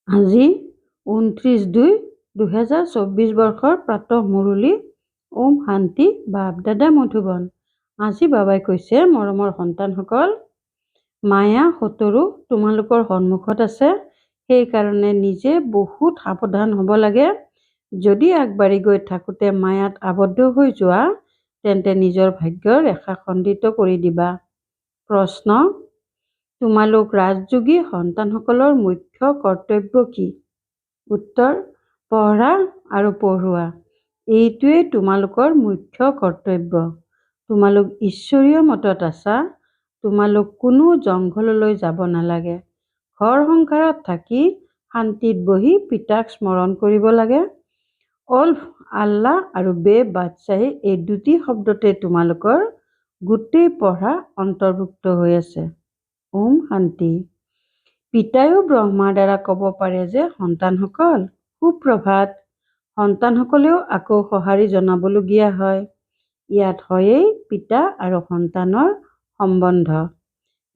আজি 29/2/2024 বৰ্ষৰ প্ৰাতঃ মুৰলী। ওম শান্তি। বাপ দাদা মধুবন। আজি বাবাই কৈছে, মৰমৰ সন্তানসকল, মায়া শতৰু তোমালোকৰ সন্মুখত আছে, সেইকাৰণে নিজে বহুত সাৱধান হ'ব লাগে। যদি আগবাঢ়ি গৈ থাকোঁতে মায়াত আবদ্ধ হৈ যোৱা, তেন্তে নিজৰ ভাগ্যৰ ৰেখা খণ্ডিত কৰি দিবা। প্ৰশ্ন: তোমালোক ৰাজযোগী সন্তানসকলৰ মুখ্য কৰ্তব্য কি? উত্তৰ: পঢ়া আৰু পঢ়োৱা। এইটোৱেই তোমালোকৰ মুখ্য কৰ্তব্য। তোমালোক ঈশ্বৰীয় মতত আছা। তোমালোক কোনো জংঘললৈ যাব নালাগে। ঘৰ সংসাৰত থাকি শান্তিত বহি পিতাক স্মৰণ কৰিব লাগে। অল্ফ আল্লাহ আৰু বে বাদশ্বাহী, এই দুটি শব্দতে তোমালোকৰ গোটেই পঢ়া অন্তৰ্ভুক্ত হৈ আছে। ওম শান্তি। পিতাইও ব্ৰহ্মাৰ দ্বাৰা ক'ব পাৰে যে, সন্তানসকল সুপ্ৰভাত। সন্তানসকলেও আকৌ সঁহাৰি জনাবলগীয়া হয়। ইয়াত হয়েই পিতা আৰু সন্তানৰ সম্বন্ধ।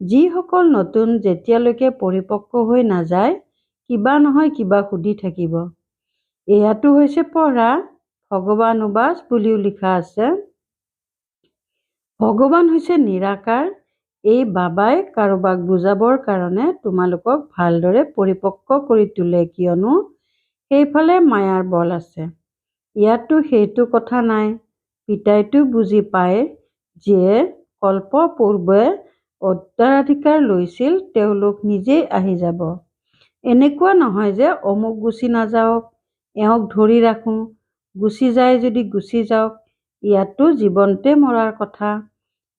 যিসকল নতুন, যেতিয়ালৈকে পৰিপক্ক হৈ নাযায়, কিবা নহয় কিবা সুধি থাকিব। এয়াটো হৈছে পঢ়া। ভগৱানুবাস বুলিও লিখা আছে। ভগৱান হৈছে নিৰাকাৰ। এই বাবাই কাৰোবাক বুজাবৰ কাৰণে তোমালোকক ভালদৰে পৰিপক্ক কৰি তোলে, কিয়নো সেইফালে মায়াৰ বল আছে। ইয়াততো সেইটো কথা নাই। পিতাইতো বুজি পায় যে কল্প পূৰ্বে উত্তৰাধিকাৰ লৈছিল, তেওঁলোক নিজেই আহি যাব। এনেকুৱা নহয় যে অমুক গুচি নাযাওক, এওঁক ধৰি ৰাখোঁ, গুচি যায় যদি গুচি যাওক। ইয়াততো জীৱনতে মৰাৰ কথা।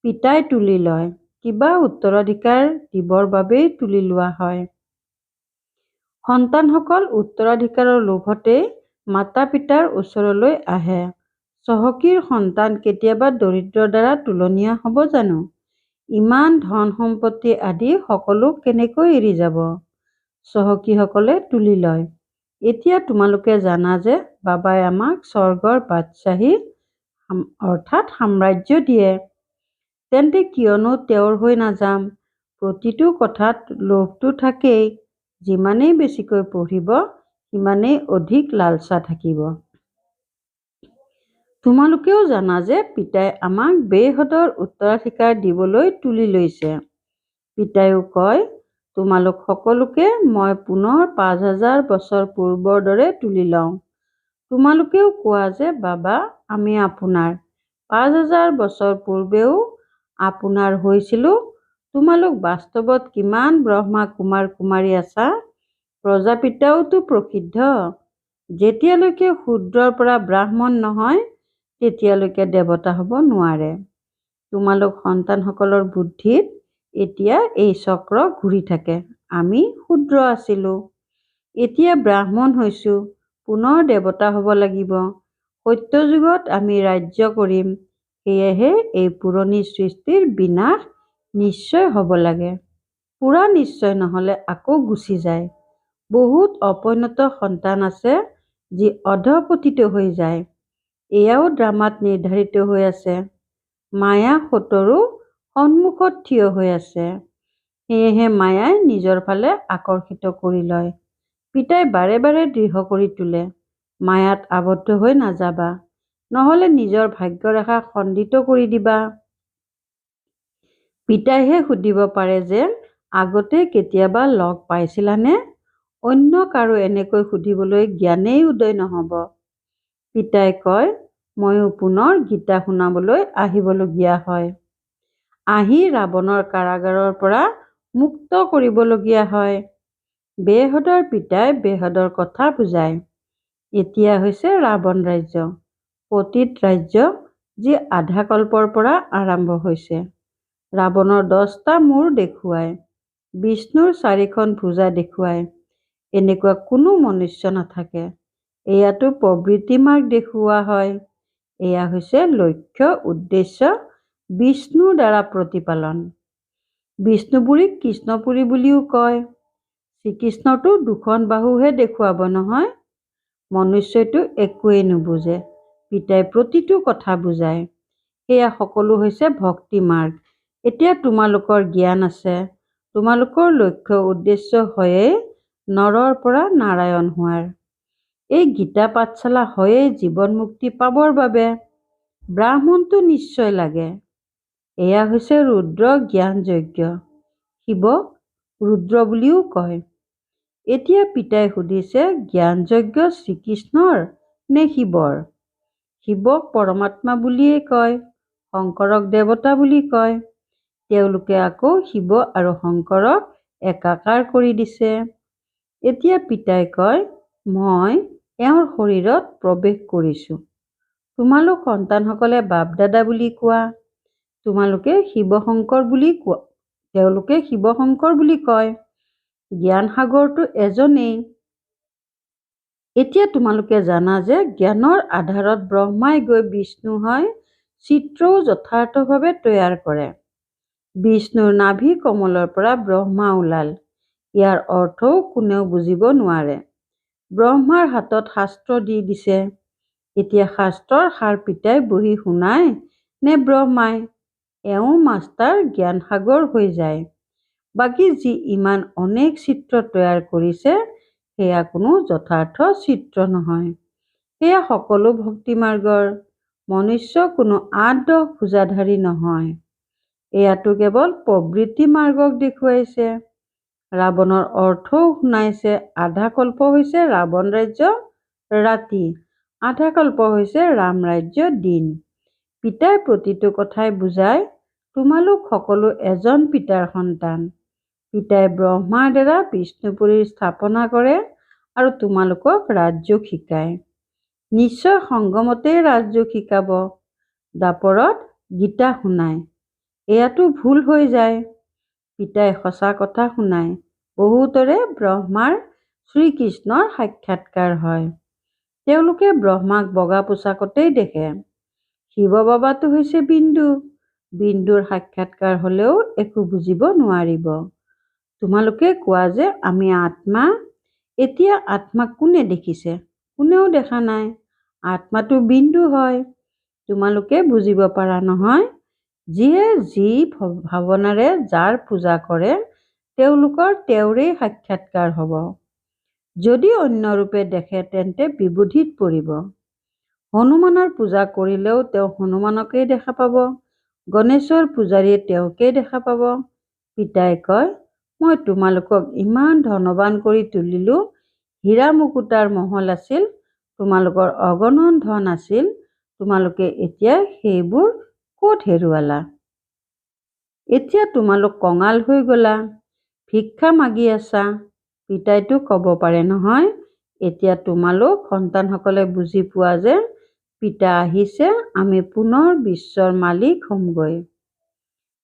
পিতাই তুলি লয়, কিবা উত্তৰাধিকাৰ দিবৰ বাবেই তুলি লোৱা হয়। সন্তানসকল উত্তৰাধিকাৰৰ লোভতে মাতা পিতাৰ ওচৰলৈ আহে। চহকীৰ সন্তান কেতিয়াবা দৰিদ্ৰৰ দ্বাৰা তুলনীয় হ'ব জানো? ইমান ধন সম্পত্তি আদি সকলো কেনেকৈ এৰি যাব? চহকীসকলে তুলি লয়। এতিয়া তোমালোকে জানা যে বাবাই আমাক স্বৰ্গৰ বাদশ্বাহী অৰ্থাৎ সাম্ৰাজ্য দিয়ে। তেন্তে কিয়নো তেওঁৰ হৈ নাযাম? প্ৰতিটো কথাত লোভটো থাকেই। যিমানেই বেছিকৈ পঢ়িব, সিমানেই অধিক লালসা থাকিব। তোমালোকেও জানা যে পিতাই আমাক বেহদৰ উত্তৰাধিকাৰ দিবলৈ তুলি লৈছে। পিতাইও কয়, তোমালোক সকলোকে মই পুনৰ 5000 বছৰ পূৰ্বৰ দৰে তুলি লওঁ। তোমালোকেও কোৱা যে বাবা, আমি আপোনাৰ। 5000 বছৰ পূৰ্বেও আপোনাৰ হৈছিলোঁ। তোমালোক বাস্তৱত কিমান ব্ৰহ্মা কুমাৰ কুমাৰী আছা? প্ৰজাপিতাওতো প্ৰসিদ্ধ। যেতিয়ালৈকে শূদ্ৰৰ পৰা ব্ৰাহ্মণ নহয়, তেতিয়ালৈকে দেৱতা হ'ব নোৱাৰে। তোমালোক সন্তানসকলৰ বুদ্ধিত এতিয়া এই চক্ৰ ঘূৰি থাকে। আমি শূদ্ৰ আছিলোঁ, এতিয়া ব্ৰাহ্মণ হৈছোঁ, পুনৰ দেৱতা হ'ব লাগিব। সত্যযুগত আমি ৰাজ্য কৰিম। সেয়েহে এই পুৰণি সৃষ্টিৰ বিনাশ নিশ্চয় হ'ব লাগে। পূৰা নিশ্চয় নহ'লে আকৌ গুচি যায়। বহুত অপৰিণত সন্তান আছে, যি অধঃপতিত হৈ যায়। এয়াও ড্ৰামাত নিৰ্ধাৰিত হৈ আছে। মায়া শতৰু সন্মুখত থিয় হৈ আছে। সেয়েহে মায়াই নিজৰ ফালে আকৰ্ষিত কৰি লয়। পিতাই বাৰে বাৰে দৃঢ় কৰি তোলে, মায়াত আবদ্ধ হৈ নাযাবা, নহ'লে নিজৰ ভাগ্যৰেখা খণ্ডিত কৰি দিবা। পিতাইহে সুধিব পাৰে যে, আগতে কেতিয়াবা লগ পাইছিলানে? অন্য কাৰো এনেকৈ সুধিবলৈ জ্ঞানেই উদয় নহ'ব। পিতাই কয়, ময়ো পুনৰ গীতা শুনাবলৈ আহিবলগীয়া হয়। আহি ৰাৱণৰ কাৰাগাৰৰ পৰা মুক্ত কৰিবলগীয়া হয়। বেহদৰ পিতাই বেহদৰ কথা বুজায়। এতিয়া হৈছে ৰাৱণ ৰাজ্য, পতিত ৰাজ্য, যি আধা কল্পৰ পৰা আৰম্ভ হৈছে। ৰাৱণৰ 10টা মূৰ দেখুৱায়, বিষ্ণুৰ 4খন ভুজা দেখুৱায়। এনেকুৱা কোনো মনুষ্য নাথাকে। এয়াতো প্ৰবৃত্তি মাৰ্গ দেখুওৱা হয়। এয়া হৈছে লক্ষ্য উদ্দেশ্য বিষ্ণুৰ দ্বাৰা প্ৰতিপালন। বিষ্ণুপুৰীক কৃষ্ণপুৰী বুলিও কয়। শ্ৰীকৃষ্ণতো 2খন বাহুহে দেখুৱাব নহয়। মনুষ্যইতো একোৱেই নুবুজে। পিতাই প্ৰতিটো কথা বুজায়। সেয়া সকলো হৈছে ভক্তি মাৰ্গ। এতিয়া তোমালোকৰ জ্ঞান আছে। তোমালোকৰ লক্ষ্য উদ্দেশ্য হয়েই নৰৰ পৰা নাৰায়ণ হোৱাৰ। এই গীতা পাঠশালা হয়েই জীৱন মুক্তি পাবৰ বাবে ব্ৰাহ্মণটো নিশ্চয় লাগে। এয়া হৈছে ৰুদ্ৰ জ্ঞান যজ্ঞ। শিৱক ৰুদ্ৰ বুলিও কয়। এতিয়া পিতাই সুধিছে, জ্ঞান যজ্ঞ শ্ৰীকৃষ্ণৰ নে শিৱৰ? শিৱক পৰমাত্মা বুলিয়েই কয়, শংকৰক দেৱতা বুলি কয়। তেওঁলোকে আকৌ শিৱ আৰু শংকৰক একাকাৰ কৰি দিছে। এতিয়া পিতাই কয়, মই এওঁৰ শৰীৰত প্ৰৱেশ কৰিছোঁ। তোমালোক সন্তানসকলে বাপ দাদা বুলি কোৱা। তোমালোকে শিৱ শংকৰ বুলি কোৱা। তেওঁলোকে শিৱ শংকৰ বুলি কয়। জ্ঞান সাগৰটো এজনেই। এতিয়া তোমালোকে জানা যে জ্ঞানৰ আধাৰত ব্ৰহ্মাই গৈ বিষ্ণু হয়, চিত্ৰও যথাৰ্থভাৱে তৈয়াৰ কৰে। বিষ্ণুৰ নাভি কমলৰ পৰা ব্ৰহ্মা ওলাল। ইয়াৰ অৰ্থও কোনেও বুজিব নোৱাৰে। ব্ৰহ্মাৰ হাতত শাস্ত্ৰ দি দিছে। এতিয়া শাস্ত্ৰৰ সাৰ পিতাই বহি শুনাই নে ব্ৰহ্মাই? এওঁ মাষ্টাৰ জ্ঞান সাগৰ হৈ যায়। বাকী যি ইমান অনেক চিত্ৰ তৈয়াৰ কৰিছে, সেয়া কোনো যথাৰ্থ চিত্ৰ নহয়। সেয়া সকলো ভক্তি মাৰ্গৰ। মনুষ্য কোনো ৮-১০ ভুজাধাৰী নহয়। এয়াতো কেৱল প্ৰবৃত্তি মাৰ্গক দেখুৱাইছে। ৰাৱণৰ অৰ্থও শুনাইছে। আধা কল্প হৈছে ৰাৱণ ৰাজ্য ৰাতি, আধা কল্প হৈছে ৰাম ৰাজ্য দিন। পিতাই প্ৰতিটো কথাই বুজায়, তোমালোক সকলো এজন পিতাৰ সন্তান। পিতাই ব্ৰহ্মাৰ দ্বাৰা বিষ্ণুপুৰীৰ স্থাপনা কৰে আৰু তোমালোকক ৰাজযোগ শিকায়। নিশ্চয় সংগমতেই ৰাজযোগ শিকাব। দাপৰত গীতা শুনায়। এয়াতো ভুল হৈ যায়। পিতাই সঁচা কথা শুনায়। বহুতৰে ব্ৰহ্মাৰ শ্ৰীকৃষ্ণৰ সাক্ষাৎকাৰ হয়। তেওঁলোকে ব্ৰহ্মাক বগা পোছাকতেই দেখে। শিৱ বাবাটো হৈছে বিন্দু। বিন্দুৰ সাক্ষাৎকাৰ হলেও একো বুজিব নোৱাৰিব। তোমালোকে কোৱা যে আমি আত্মা। এতিয়া আত্মাক কোনে দেখিছে? কোনেও দেখা নাই। আত্মাটো বিন্দু হয়। তোমালোকে বুজিব পাৰা নহয়? যিয়ে যি ভাৱনাৰে যাৰ পূজা কৰে, তেওঁলোকৰ তেওঁৰেই সাক্ষাৎকাৰ হ'ব। যদি অন্য ৰূপে দেখে তেন্তে বিবুধিত পৰিব। হনুমানৰ পূজা কৰিলেও তেওঁ হনুমানকেই দেখা পাব। গণেশৰ পূজাৰীয়ে তেওঁকেই দেখা পাব। পিতাই কয়, মই তোমালোকক ইমান ধনৱান কৰি তুলিলো। হীৰা মুকুতাৰ মহল আছিল, তোমালোকৰ অগণন ধন আছিল। তোমালোকে এতিয়া সেইবোৰ ক'ত হেৰুৱালা? এতিয়া তোমালোক কঙাল হৈ গলা, ভিক্ষা মাগি আছা। পিতাইতো ক'ব পাৰে নহয়। এতিয়া তোমালোক সন্তানসকলে বুজি পোৱা যে পিতা আহিছে, আমি পুনৰ বিশ্বৰ মালিক হ'মগৈ।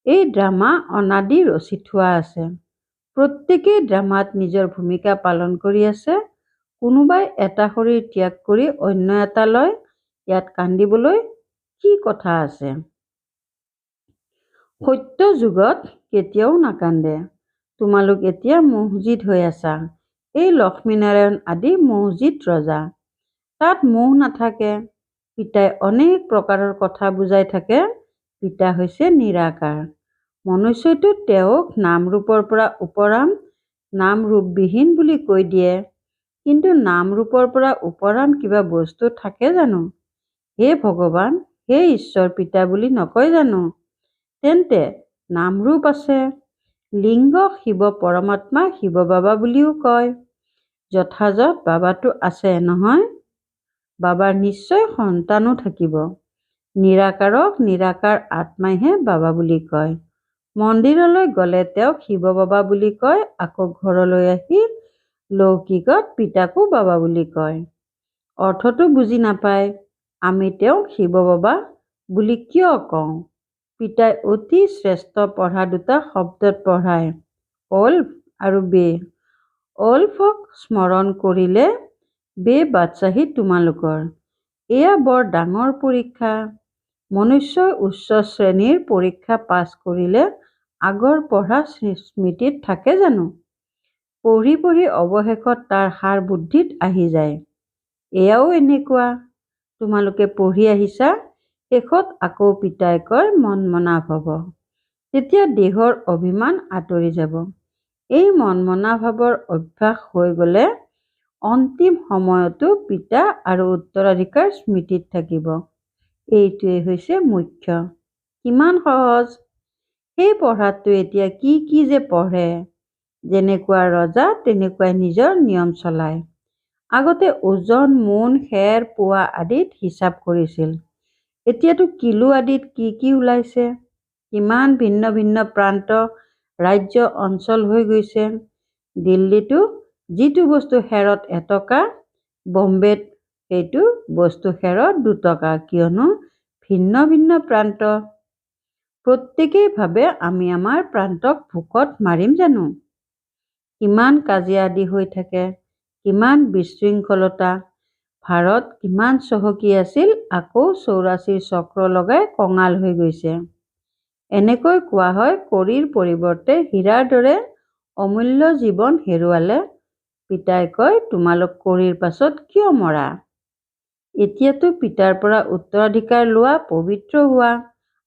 এই ড্ৰামা অনাদি ৰচি থোৱা আছে। প্ৰত্যেকেই ড্ৰামাত নিজৰ ভূমিকা পালন কৰি আছে। কোনোবাই এটা শৰীৰ ত্যাগ কৰি অন্য এটা লয়। ইয়াত কান্দিবলৈ কি কথা আছে? সত্য যুগত কেতিয়াও নাকান্দে। তোমালোক এতিয়া মহজিদ হৈ আছা। এই লক্ষ্মীনাৰায়ণ আদি মহজিদ ৰজা। তাত মোহ নাথাকে। পিতাই অনেক প্ৰকাৰৰ কথা বুজাই থাকে। পিতা হৈছে নিৰাকাৰ। মনুষ্যইতো তেওঁক নাম ৰূপৰ পৰা উপৰাম, নাম ৰূপবিহীন বুলি কৈ দিয়ে। কিন্তু নাম ৰূপৰ পৰা উপৰাম কিবা বস্তু থাকে জানো? হে ভগৱান, হে ঈশ্বৰ পিতা বুলি নকয় জানো? তেন্তে নামৰূপ আছে। লিংগক শিৱ পৰমাত্মা শিৱ বাবা বুলিও কয়। যথাযথ বাবাটো আছে নহয়? বাবাৰ নিশ্চয় সন্তানো থাকিব। নিৰাকাৰক নিৰাকাৰ আত্মাইহে বাবা বুলি কয়। মন্দিৰলৈ গ'লে তেওঁক শিৱ বাবা বুলি কয়, আকৌ ঘৰলৈ আহি লৌকিকত পিতাকো বাবা বুলি কয়। অৰ্থটো বুজি নাপায়। আমি তেওঁক শিৱ বাবা বুলি কিয় কওঁ? পিতাই অতি শ্ৰেষ্ঠ পঢ়া দুটা শব্দত পঢ়ায়, অল্ফ আৰু বে। অল্ফক স্মৰণ কৰিলে বে বাদশ্বাহী তোমালোকৰ। এয়া বৰ ডাঙৰ পৰীক্ষা। মনুষ্যই উচ্চ শ্ৰেণীৰ পৰীক্ষা পাছ কৰিলে আগৰ পঢ়া স্মৃতিত থাকে জানো? পঢ়ি পঢ়ি অৱশেষত তাৰ সাৰ বুদ্ধিত আহি যায়। এয়াও এনেকুৱা। তোমালোকে পঢ়ি আহিছা, শেষত আকৌ পিতাই কয় মন মনা ভৱ। তেতিয়া দেহৰ অভিমান আঁতৰি যাব। এই মনমনা ভাৱৰ অভ্যাস হৈ গ'লে অন্তিম সময়তো পিতা আৰু উত্তৰাধিকাৰ স্মৃতিত থাকিব। এইটোৱেই হৈছে মুখ্য। কিমান সহজ। সেই পঢ়াটো এতিয়া কি যে পঢ়ে। যেনেকুৱা ৰজা তেনেকুৱাই নিজৰ নিয়ম চলায়। আগতে ওজন, মোন, খেৰ, পোৱা আদিত হিচাপ কৰিছিল। এতিয়াতো কিলো আদিত কি ওলাইছে। কিমান ভিন্ন ভিন্ন প্ৰান্ত, ৰাজ্য, অঞ্চল হৈ গৈছে। দিল্লীতো যিটো বস্তু খেৰত 1 টকা, বম্বেত সেইটো বস্তু খেৰত 2 টকা, কিয়নো ভিন্ন ভিন্ন প্ৰান্ত। প্ৰত্যেকেই ভাবে আমি আমাৰ প্ৰান্তক ভোকত মাৰিম জানো। কিমান কাজিয়া আদি হৈ থাকে, কিমান বিশৃংখলতা। ভাৰত কিমান চহকী আছিল, আকৌ 84 চক্ৰ লগাই কঙাল হৈ গৈছে। এনেকৈ কোৱা হয় কড়িৰ পৰিৱৰ্তে হীৰাৰ দৰে অমূল্য জীৱন হেৰুৱালে। পিতাই কয়, তোমালোক কড়িৰ পাছত কিয় মৰা? এতিয়াতো পিতাৰ পৰা উত্তৰাধিকাৰ লোৱা, পবিত্ৰ হোৱা।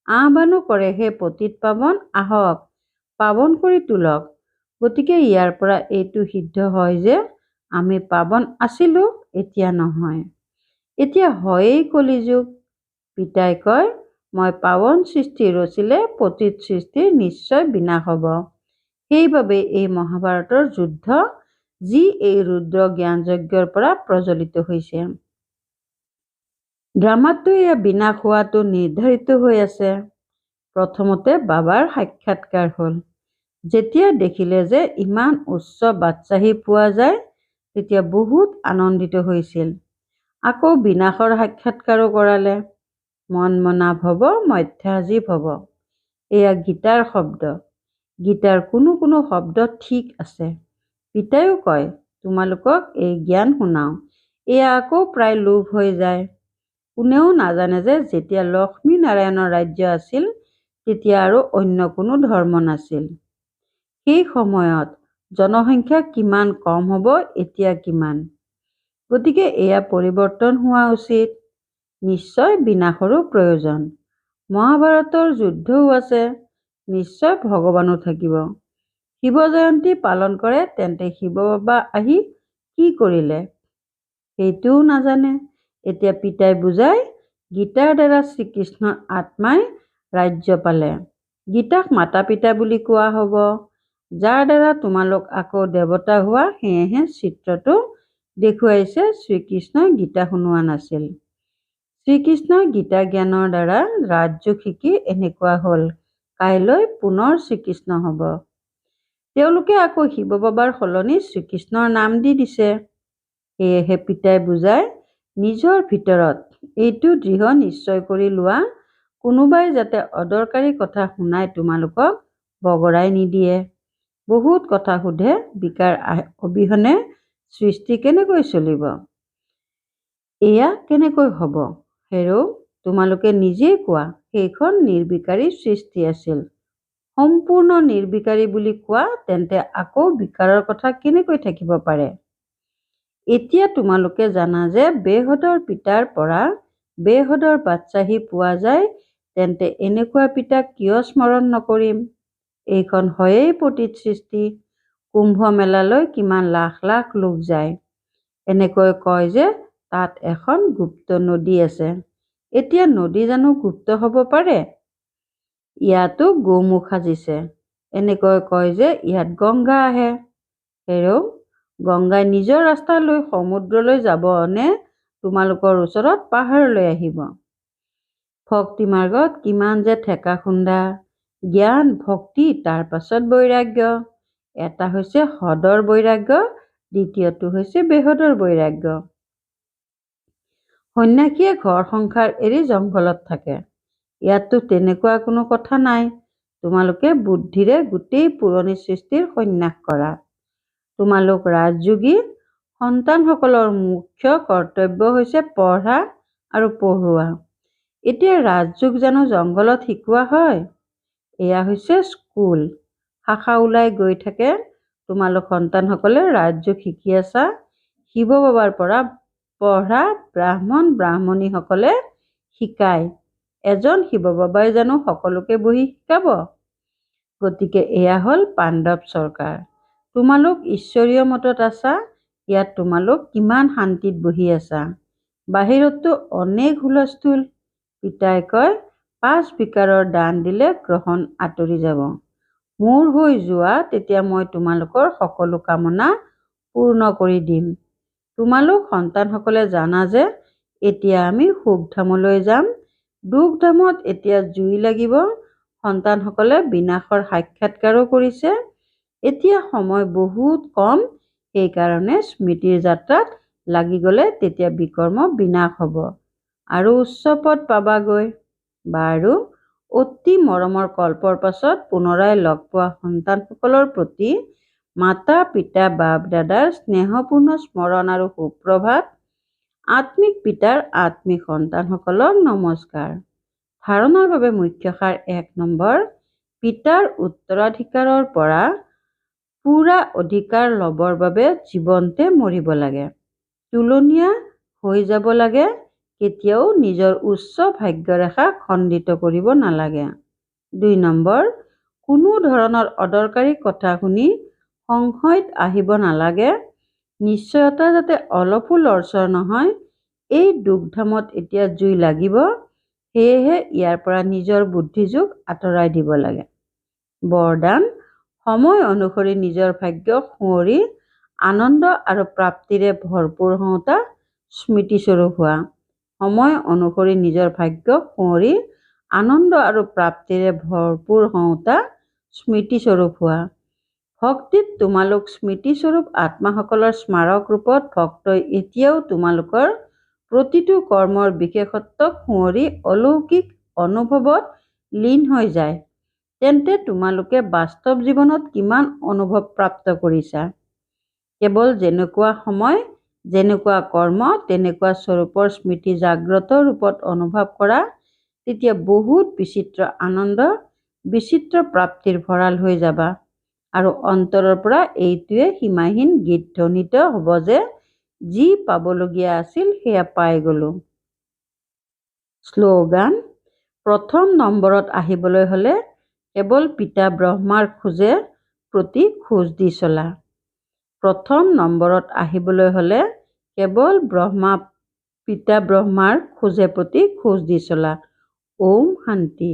আহ্বানো কৰে, হে পতিত পাৱন, আহক, পাৱন কৰি তোলক। গতিকে ইয়াৰ পৰা এইটো সিদ্ধ হয় যে আমি পাৱন আছিলো, এতিয়া নহয়। এতিয়া হয়েই কলিযুগ। পিতাই কয়, মই পাৱন সৃষ্টি ৰচিলে পতিত সৃষ্টিৰ নিশ্চয় বিনাশ হ'ব। সেইবাবে এই মহাভাৰতৰ যুদ্ধ, যি এই ৰুদ্ৰ জ্ঞানযজ্ঞৰ পৰা প্ৰজ্বলিত হৈছে। ড্ৰামাতো এয়া বিনাশ হোৱাটো নিৰ্ধাৰিত হৈ আছে। প্ৰথমতে বাবাৰ সাক্ষাৎকাৰ হ'ল। যেতিয়া দেখিলে যে ইমান উচ্চ বাদশ্বাহী পোৱা যায়, তেতিয়া বহুত আনন্দিত হৈছিল। আকৌ বিনাশৰ সাক্ষাৎকাৰো কৰালে। মনমনা ভৱ মধ্যাজীৱ ভৱ। এয়া গীতাৰ শব্দ। গীতাৰ কোনো শব্দ ঠিক আছে। পিতাইও কয়, তোমালোকক এই জ্ঞান শুনাও। এয়া আকৌ প্ৰায় লোভ হৈ যায়। কোনেও নাজানে যে যেতিয়া লক্ষ্মী নাৰায়ণৰ ৰাজ্য আছিল, তেতিয়া আৰু অন্য কোনো ধৰ্ম নাছিল। সেই সময়ত জনসংখ্যা কিমান কম হ'ব, এতিয়া কিমান। গতিকে এয়া পৰিৱৰ্তন হোৱা উচিত। নিশ্চয় বিনাশৰো প্ৰয়োজন। মহাভাৰতৰ যুদ্ধও আছে, নিশ্চয় ভগৱানো থাকিব। শিৱ জয়ন্তী পালন কৰে, তেন্তে শিৱ বাবা আহি কি কৰিলে সেইটোও নাজানে। এতিয়া পিতাই বুজায়, গীতাৰ দ্বাৰা শ্ৰীকৃষ্ণৰ আত্মাই ৰাজ্য পালে। গীতাক মাতা পিতা বুলি কোৱা হ'ব, যাৰ দ্বাৰা তোমালোক আকৌ দেৱতা হোৱা। সেয়েহে চিত্ৰটো দেখুৱাইছে শ্ৰীকৃষ্ণই গীতা শুনোৱা নাছিল। শ্ৰীকৃষ্ণই গীতা জ্ঞানৰ দ্বাৰা ৰাজযোগ শিকি এনেকুৱা হ'ল, কাইলৈ পুনৰ শ্ৰীকৃষ্ণ হ'ব। তেওঁলোকে আকৌ শিৱ বাবাৰ সলনি শ্ৰীকৃষ্ণৰ নাম দি দিছে। সেয়েহে পিতাই বুজায়, নিজৰ ভিতৰত এইটো দৃঢ় নিশ্চয় কৰি লোৱা, কোনোবাই যাতে অদৰকাৰী কথা শুনাই তোমালোকক বগৰাই নিদিয়ে। বহুত কথা সোধে, বিকাৰ অবিহনে সৃষ্টি কেনেকৈ চলিব? এয়া কেনেকৈ হ'ব? হেৰৌ, তোমালোকে নিজেই কোৱা, সেইখন নিৰ্বিকাৰী সৃষ্টি আছিল। সম্পূৰ্ণ নিৰ্বিকাৰী বুলি কোৱা, তেন্তে আকৌ বিকাৰৰ কথা কেনেকৈ থাকিব পাৰে? এতিয়া তোমালোকে জানা যে বেহদৰ পিতাৰ পৰা বেহদৰ বাদশ্বাহী পোৱা যায়, তেন্তে এনেকুৱা পিতাক কিয় স্মৰণ নকৰিম? এইখন হয়েই পতিত সৃষ্টি। কুম্ভ মেলালৈ কিমান লাখ লাখ লোক যায়। এনেকৈ কয় যে তাত এখন গুপ্ত নদী আছে। এতিয়া নদী জানো গুপ্ত হ'ব পাৰে? ইয়াতো গোমুখ সাজিছে। এনেকৈ কয় যে ইয়াত গংগা আহে। হেৰৌ, গংগাই নিজৰ ৰাস্তা লৈ সমুদ্ৰলৈ যাব নে তোমালোকৰ ওচৰত পাহাৰলৈ আহিব? ভক্তি মাৰ্গত কিমান যে ঠেকা খুন্দা। জ্ঞান, ভক্তি, তাৰ পাছত বৈৰাগ্য। এটা হৈছে হদৰ বৈৰাগ্য, দ্বিতীয়টো হৈছে বেহদৰ বৈৰাগ্য। সন্ন্যাসীয়ে ঘৰ সংসাৰ এৰি জংঘলত থাকে। ইয়াততো তেনেকুৱা কোনো কথা নাই। তোমালোকে বুদ্ধিৰে গোটেই পুৰণি সৃষ্টিৰ সন্ন্যাস কৰা। তোমালোক ৰাজযোগী। সন্তানসকলৰ মুখ্য কৰ্তব্য হৈছে পঢ়া আৰু পঢ়োৱা। এতিয়া ৰাজযোগ জানো জংঘলত শিকোৱা হয়? এয়া হৈছে স্কুল। শাখা ওলাই গৈ থাকে। তোমালোক সন্তানসকলে ৰাজযোগ শিকি আছা। শিৱ বাবাৰ পৰা পঢ়া ব্ৰাহ্মণীসকলে শিকায়। এজন শিৱ বাবাই জানো সকলোকে বহি শিকাব? গতিকে এয়া হ'ল পাণ্ডৱ চৰকাৰ। তোমালোক ঈশ্বৰীয় মতত আছা, ইয়াত তোমালোক কিমান শান্তিত বহি আছা। বাহিৰততো অনেক হুলস্থুল। পিতাই কয়, 5 বিকাৰৰ দান দিলে গ্ৰহণ আঁতৰি যাব। মোৰ হৈ যোৱা, তেতিয়া মই তোমালোকৰ সকলো কামনা পূৰ্ণ কৰি দিম। তোমালোক সন্তানসকলে জানা যে এতিয়া আমি সুখধামলৈ যাম। দুখধামত এতিয়া জুই লাগিব। সন্তানসকলে বিনাশৰ সাক্ষাৎকাৰো কৰিছে। এতিয়া সময় বহুত কম, সেইকাৰণে স্মৃতিৰ যাত্ৰাত লাগি গ'লে তেতিয়া বিকৰ্ম বিনাশ হ'ব আৰু উচ্চ পদ পাবাগৈ। বাৰু, অতি মৰমৰ কল্পৰ পাছত পুনৰাই লগ পোৱা সন্তানসকলৰ প্ৰতি মাতা পিতা বাপ দাদাৰ স্নেহপূৰ্ণ স্মৰণ আৰু সুপ্ৰভাত। আত্মিক পিতাৰ আত্মিক সন্তানসকলক নমস্কাৰ। ধাৰণাৰ বাবে মুখ্য সাৰ 1 নম্বৰ, পিতাৰ উত্তৰাধিকাৰৰ পৰা পুৰা অধিকাৰ ল'বৰ বাবে জীৱনতে মৰিব লাগে। তুলনীয়া হৈ যাব লাগে। কেতিয়াও নিজৰ উচ্চ ভাগ্যৰেখা খণ্ডিত কৰিব নালাগে। 2 নম্বৰ, কোনো ধৰণৰ অদৰকাৰী কথা শুনি সংশয়ত আহিব নালাগে। নিশ্চয়তা যাতে অলপো লৰচৰ নহয়। এই দুখধামত এতিয়া জুই লাগিব, সেয়েহে ইয়াৰ পৰা নিজৰ বুদ্ধিযোগ আঁতৰাই দিব লাগে। বৰদান, সময় অনুসৰি নিজৰ ভাগ্যক সুঁৱৰি আনন্দ আৰু প্ৰাপ্তিৰে ভৰপূৰ হওঁতা স্মৃতিস্বৰূপ হোৱা। সময় অনুসৰি নিজৰ ভাগ্যক সুঁৱৰি আনন্দ আৰু প্ৰাপ্তিৰে ভৰপূৰ হওঁতা স্মৃতিস্বৰূপ হোৱা। ভক্তিত তোমালোক স্মৃতিস্বৰূপ আত্মাসকলৰ স্মাৰক ৰূপত ভক্তই এতিয়াও তোমালোকৰ প্ৰতিটো কৰ্মৰ বিশেষত্বক সুঁৱৰি অলৌকিক অনুভৱত লীন হৈ যায়। তেন্তে তোমালোকে বাস্তৱ জীৱনত কিমান অনুভৱ প্ৰাপ্ত কৰিছা? কেৱল যেনেকুৱা সময়, যেনেকুৱা কৰ্ম, তেনেকুৱা স্বৰূপৰ স্মৃতি জাগ্ৰত ৰূপত অনুভৱ কৰা, তেতিয়া বহুত বিচিত্ৰ আনন্দ, বিচিত্ৰ প্ৰাপ্তিৰ ভঁৰাল হৈ যাবা আৰু অন্তৰৰ পৰা এইটোৱে সীমাহীন গীত ধ্বনিত হ'ব যে যি পাবলগীয়া আছিল সেয়া পাই গ'লো। শ্লোগান, প্ৰথম নম্বৰত আহিবলৈ হ'লে কেৱল পিতা ব্ৰহ্মাৰ খোজে প্ৰতি খোজ দি চলা। প্ৰথম নম্বৰত আহিবলৈ হ'লে কেৱল পিতা ব্ৰহ্মাৰ খোজে প্ৰতি খোজ দি চলা। ওম শান্তি।